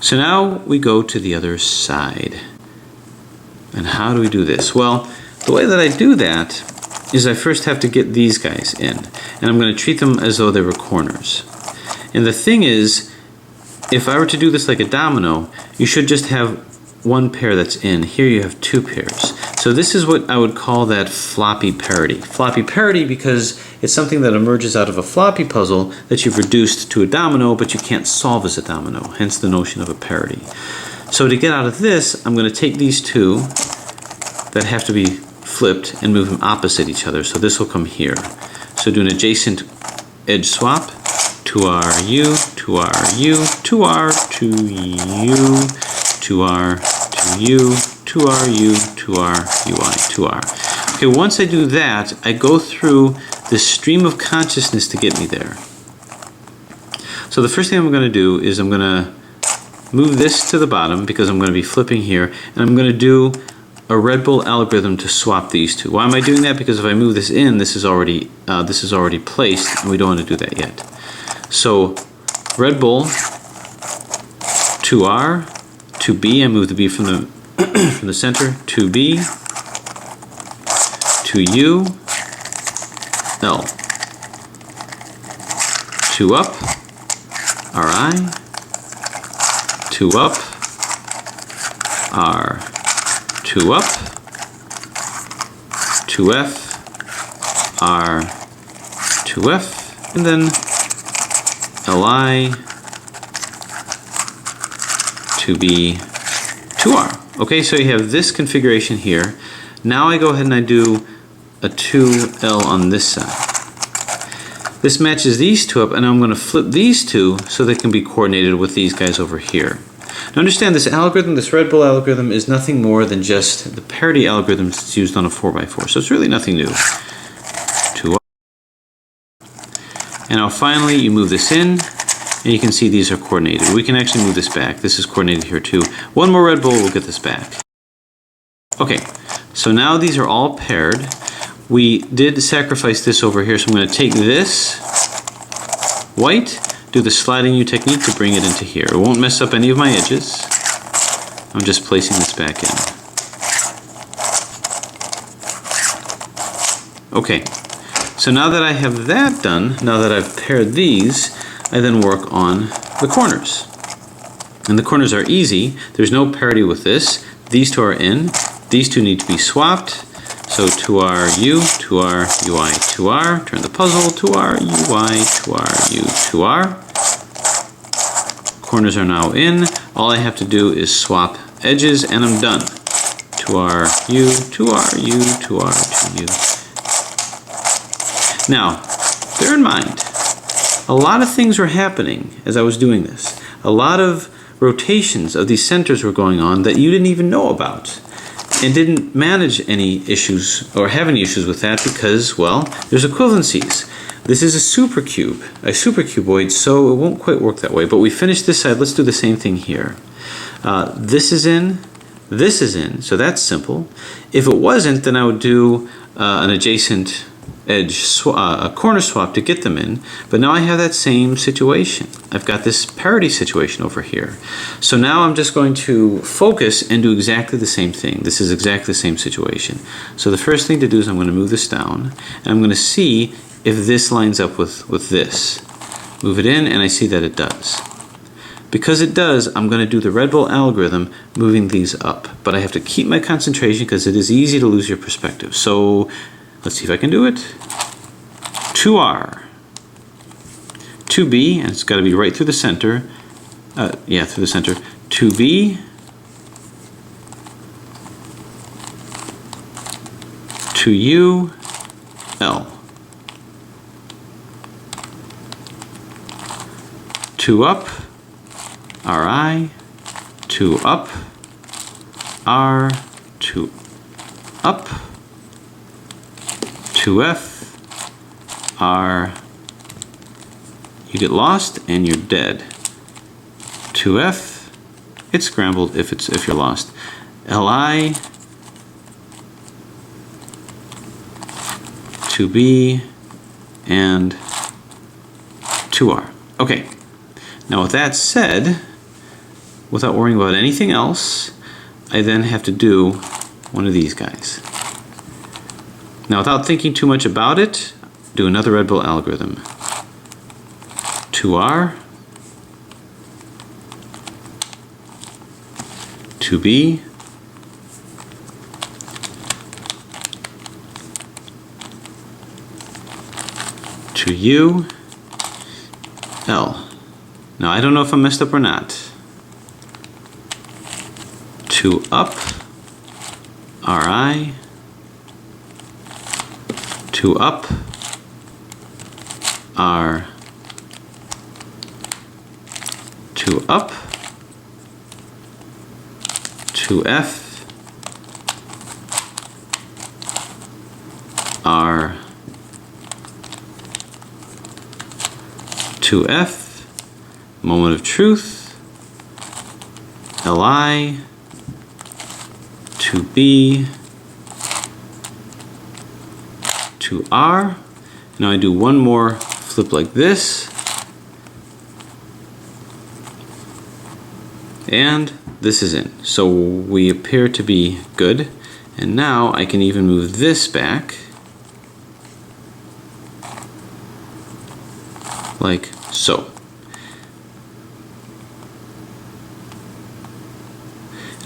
So now we go to the other side. And how do we do this? Well, the way that I do that is I first have to get these guys in. And I'm going to treat them as though they were corners. And the thing is, if I were to do this like a domino, you should just have one pair that's in. Here you have two pairs. So this is what I would call that floppy parody. Floppy parody because it's something that emerges out of a floppy puzzle that you've reduced to a domino, but you can't solve as a domino, hence the notion of a parody. So to get out of this, I'm going to take these two that have to be flipped and move them opposite each other. So this will come here. So do an adjacent edge swap. 2R, U, 2R, U, 2R, 2U, 2R, 2U, 2R, U, 2R, UI, 2R. Okay, once I do that, I go through this stream of consciousness to get me there. So the first thing I'm going to do is I'm going to move this to the bottom because I'm going to be flipping here, and I'm going to do a Red Bull algorithm to swap these two. Why am I doing that? Because if I move this in, this is already placed, and we don't want to do that yet. So Red Bull, 2R, 2B, I move the B from the from the center, 2B, 2U, L, 2 up, RI, 2 up, R, 2 up, 2F, R, 2F, and then LI, 2B, 2R. Okay, so you have this configuration here. Now I go ahead and I do a 2L on this side. This matches these two up, and I'm going to flip these two so they can be coordinated with these guys over here. Now understand, this algorithm, this Red Bull algorithm, is nothing more than just the parity algorithm that's used on a 4x4, so it's really nothing new. 2R. And now finally you move this in, and you can see these are coordinated. We can actually move this back. This is coordinated here too. One more Red Bull, we'll get this back. Okay, so now these are all paired. We did sacrifice this over here, so I'm going to take this white, do the sliding U technique to bring it into here. It won't mess up any of my edges. I'm just placing this back in. Okay, so now that I have that done, now that I've paired these, I then work on the corners. And the corners are easy. There's no parity with this. These two are in. These two need to be swapped. So 2R, U, 2R, UI, 2R. Turn the puzzle, 2R, UI, 2R, U, 2R. Corners are now in. All I have to do is swap edges and I'm done. 2R, U, 2R, U, 2R, 2U. Now, bear in mind, a lot of things were happening as I was doing this. A lot of rotations of these centers were going on that you didn't even know about, and didn't manage any issues or have any issues with that because, well, there's equivalencies. This is a supercuboid, so it won't quite work that way. But we finished this side. Let's do the same thing here. This is in, so that's simple. If it wasn't, then I would do an adjacent edge a corner swap to get them in, but now I have that same situation. I've got this parity situation over here. So now I'm just going to focus and do exactly the same thing. This is exactly the same situation. So the first thing to do is I'm going to move this down, and I'm going to see if this lines up with this. Move it in, and I see that it does. Because it does, I'm going to do the Red Bull algorithm, moving these up. But I have to keep my concentration because it is easy to lose your perspective. So let's see if I can do it. 2R, 2B, and it's got to be right through the center. Yeah, through the center. 2B, 2U, L. 2 up, RI, 2 up, R, 2 up, 2F, R, you get lost and you're dead. 2F, it's scrambled if you're lost. LI, 2B, and 2R. Okay, now with that said, without worrying about anything else, I then have to do one of these guys. Now, without thinking too much about it, do another red bull algorithm. 2R, 2B, to U, L. Now I don't know if I messed up or not. 2 up, RI, 2 up, R, 2 up, 2F, R, 2F, moment of truth, LI, 2B, 2R. Now I do one more flip like this, and this is in. So we appear to be good, and now I can even move this back like so.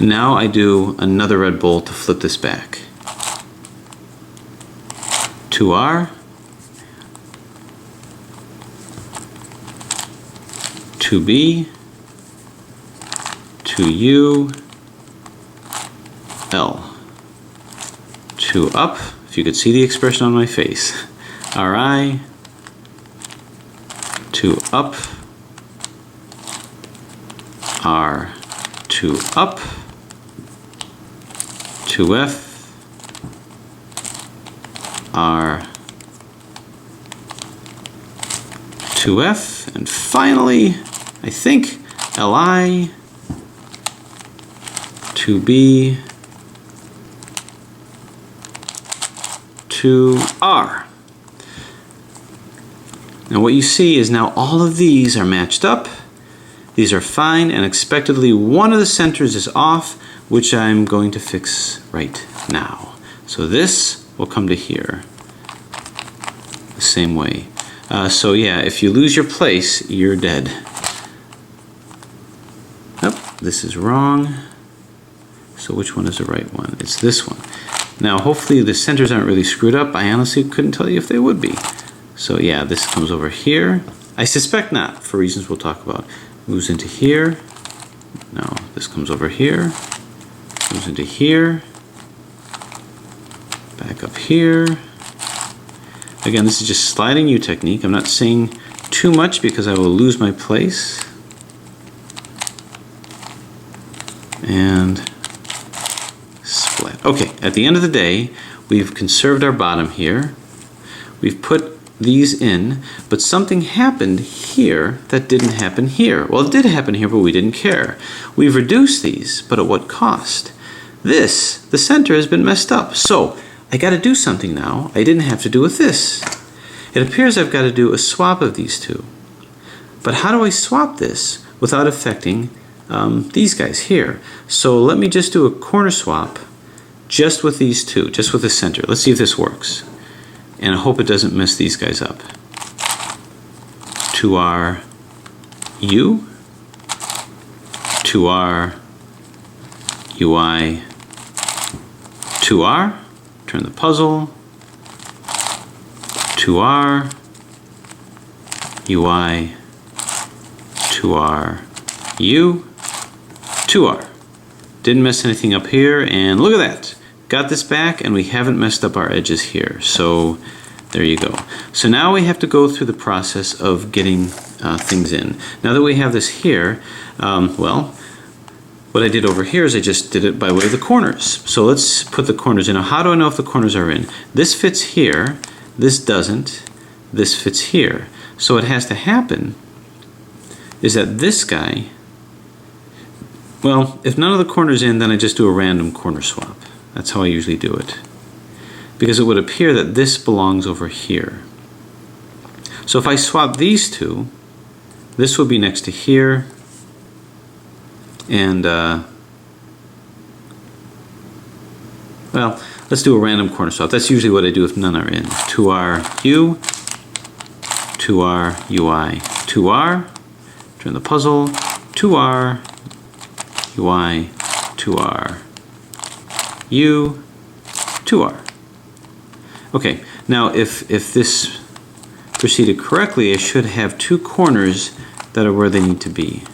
Now I do another red bull to flip this back. 2R, 2B, 2U, L. 2 up, if you could see the expression on my face. RI, 2 up, R, 2 up, 2F, R, 2F, and finally, I think, LI, 2B, 2R. Now what you see is now all of these are matched up. These are fine, and expectedly one of the centers is off, which I'm going to fix right now. So this will come to here the same way. So yeah, if you lose your place, you're dead. Oh, this is wrong. So which one is the right one? It's this one. Now hopefully the centers aren't really screwed up. I honestly couldn't tell you if they would be. So yeah, this comes over here. I suspect not, for reasons we'll talk about. Moves into here. No, this comes over here. Moves into here. Back up here. Again, this is just sliding U technique. I'm not saying too much because I will lose my place. And split. Okay, at the end of the day, we've conserved our bottom here. We've put these in, but something happened here that didn't happen here. Well, it did happen here, but we didn't care. We've reduced these, but at what cost? This, the center has been messed up. So I got to do something now I didn't have to do with this. It appears I've got to do a swap of these two. But how do I swap this without affecting these guys here? So let me just do a corner swap just with these two, just with the center. Let's see if this works. And I hope it doesn't mess these guys up. 2R U, 2R UI, 2R, turn the puzzle, 2R UI, 2R U, 2R. Didn't mess anything up here, and look at that. Got this back, and we haven't messed up our edges here. So there you go. So now we have to go through the process of getting things in. Now that we have this here, well, what I did over here is I just did it by way of the corners. So let's put the corners in. Now how do I know if the corners are in? This fits here, this doesn't, this fits here. So what has to happen is that this guy, well, if none of the corners in, then I just do a random corner swap. That's how I usually do it. Because it would appear that this belongs over here. So if I swap these two, this will be next to here, And well, let's do a random corner swap. That's usually what I do if none are in. 2R U, 2R UI, 2R, turn the puzzle, 2R UI, 2R U, 2R. Okay, now if this proceeded correctly, I should have two corners that are where they need to be.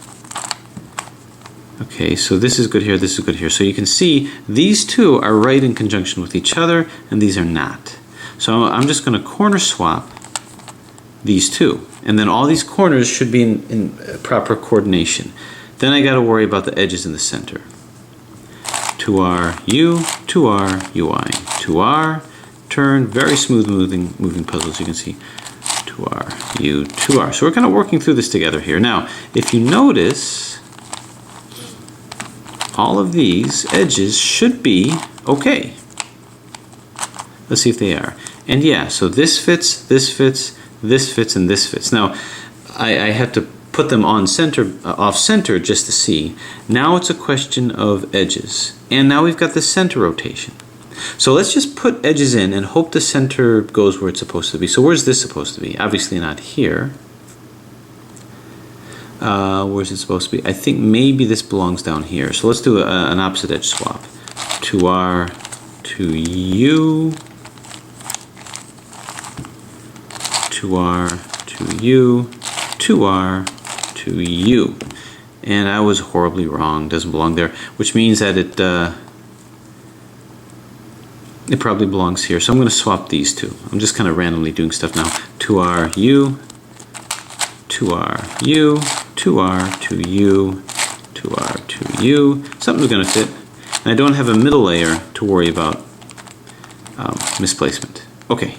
Okay, so this is good here, this is good here. So you can see these two are right in conjunction with each other, and these are not. So I'm just going to corner swap these two. And then all these corners should be in proper coordination. Then I got to worry about the edges in the center. 2R U, 2R UI, 2R, turn, very smooth moving puzzles, you can see. 2R U, 2R. So we're kind of working through this together here. Now, if you notice, all of these edges should be okay. Let's see if they are. And yeah, so this fits, this fits, this fits, and this fits. Now, I have to put them on center, off center just to see. Now it's a question of edges. And now we've got the center rotation. So let's just put edges in and hope the center goes where it's supposed to be. So where's this supposed to be? Obviously not here. Where's it supposed to be? I think maybe this belongs down here. So let's do an opposite edge swap. 2R to U, 2R to U, 2R to U. And I was horribly wrong. Doesn't belong there, which means that it probably belongs here. So I'm going to swap these two. I'm just kind of randomly doing stuff now. 2R U, 2R U, 2R to U, 2R to U. Something's going to fit. And I don't have a middle layer to worry about misplacement. Okay,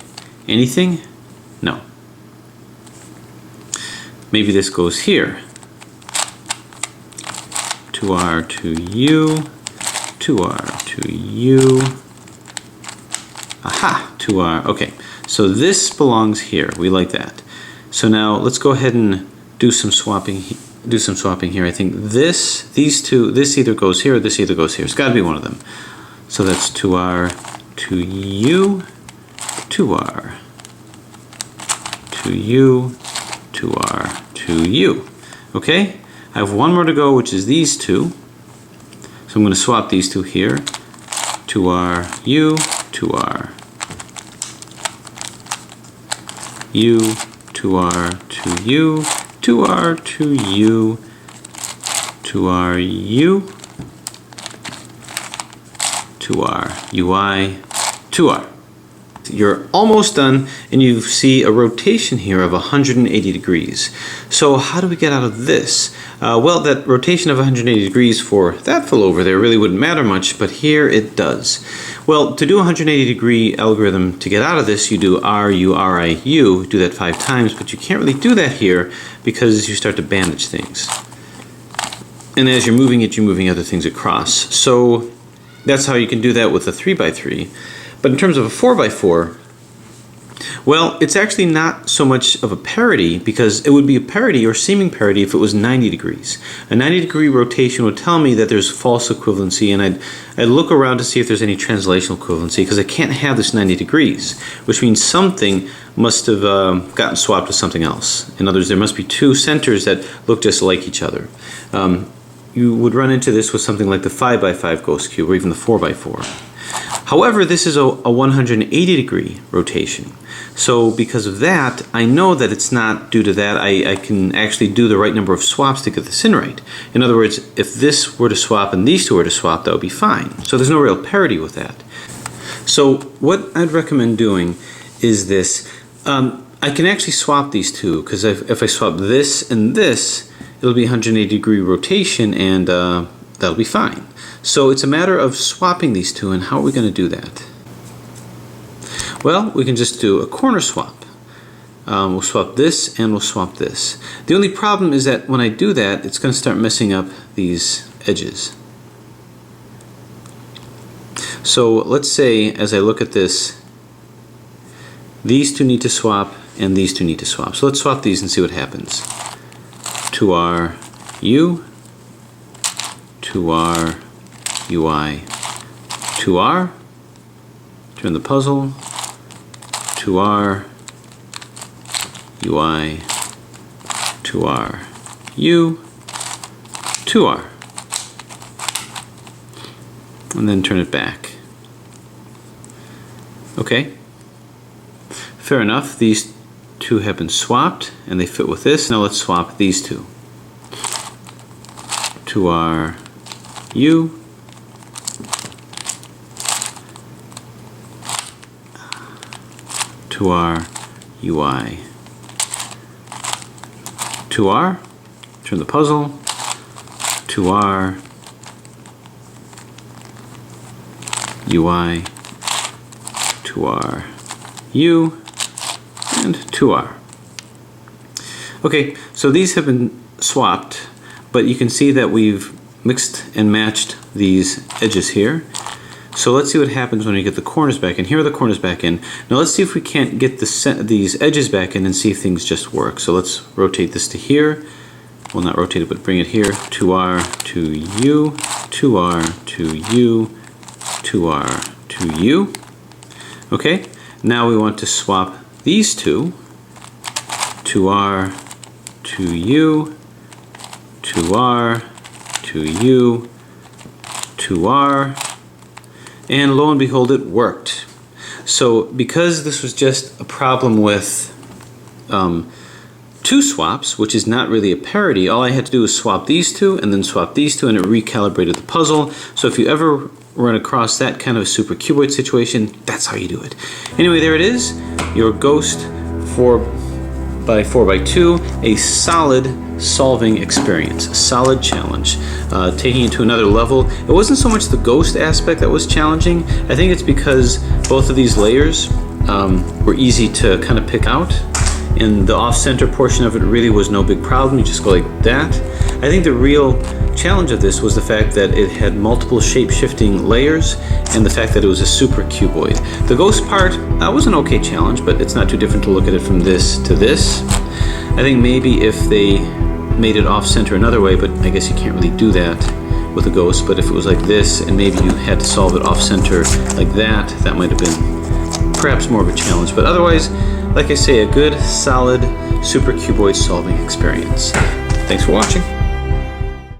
anything? No. Maybe this goes here. 2R to U, 2R to U. Aha, 2R. Okay, so this belongs here. We like that. So now let's go ahead and do some swapping. Here. I think these two, this either goes here or this either goes here. It's got to be one of them. So that's 2R to U, 2R to U, 2R to U. Okay, I have one more to go, which is these two. So I'm going to swap these two here. 2R U, 2R U, 2R to U, 2R to U, 2R U, 2R UI, 2R. You're almost done, and you see a rotation here of 180 degrees. So how do we get out of this? Well, that rotation of 180 degrees for that fellow over there really wouldn't matter much, but here it does. Well, to do a 180 degree algorithm to get out of this, you do RU, RIU, do that 5 times, but you can't really do that here because you start to bandage things. And as you're moving it, you're moving other things across. So that's how you can do that with a 3x3. But in terms of a 4x4, well, it's actually not so much of a parody, because it would be a parody or seeming parody if it was 90 degrees. A 90 degree rotation would tell me that there's false equivalency, and I'd look around to see if there's any translational equivalency, because I can't have this 90 degrees, which means something must have gotten swapped with something else. In other words, there must be two centers that look just like each other. You would run into this with something like the 5x5 ghost cube or even the 4x4. However, this is a 180 degree rotation. So because of that, I know that it's not due to that. I can actually do the right number of swaps to get this in right. In other words, if this were to swap and these two were to swap, that would be fine. So there's no real parity with that. So what I'd recommend doing is this. I can actually swap these two, because if I swap this and this, it'll be 180 degree rotation, and that'll be fine. So it's a matter of swapping these two, and how are we going to do that? Well, we can just do a corner swap. We'll swap this and we'll swap this. The only problem is that when I do that, it's going to start messing up these edges. So let's say, as I look at this, these two need to swap and these two need to swap. So let's swap these and see what happens. 2R U, 2R, UI, 2R. Turn the puzzle, 2R, UI, 2R, U, 2R. And then turn it back. Okay. Fair enough, these two have been swapped and they fit with this. Now let's swap these two. 2R, U, 2R, UI, 2R, turn the puzzle, 2R, UI, 2R, U, and 2R. Okay, so these have been swapped, but you can see that we've mixed and matched these edges here. So let's see what happens when we get the corners back in. Here are the corners back in. Now let's see if we can't get these edges back in and see if things just work. So let's rotate this to here. Well, not rotate it, but bring it here. 2R to U, 2R to U, 2R to U. Okay, now we want to swap these two. 2R to U, 2R to U, 2R. And lo and behold, it worked. So because this was just a problem with two swaps, which is not really a parity, all I had to do was swap these two and then swap these two, and it recalibrated the puzzle. So if you ever run across that kind of supercuboid situation, that's how you do it. Anyway, there it is, your Ghost 4x4x2, a solid solving experience, a solid challenge, taking it to another level. It wasn't so much the ghost aspect that was challenging. I think it's because both of these layers were easy to kind of pick out, and the off-center portion of it really was no big problem. You just go like that. I think the real challenge of this was the fact that it had multiple shape-shifting layers and the fact that it was a supercuboid. The ghost part was an okay challenge, but it's not too different to look at it from this to this. I think maybe if they made it off-center another way, but I guess you can't really do that with a ghost, but if it was like this and maybe you had to solve it off-center like that, that might have been perhaps more of a challenge. But otherwise, like I say, a good, solid supercuboid solving experience. Thanks for watching.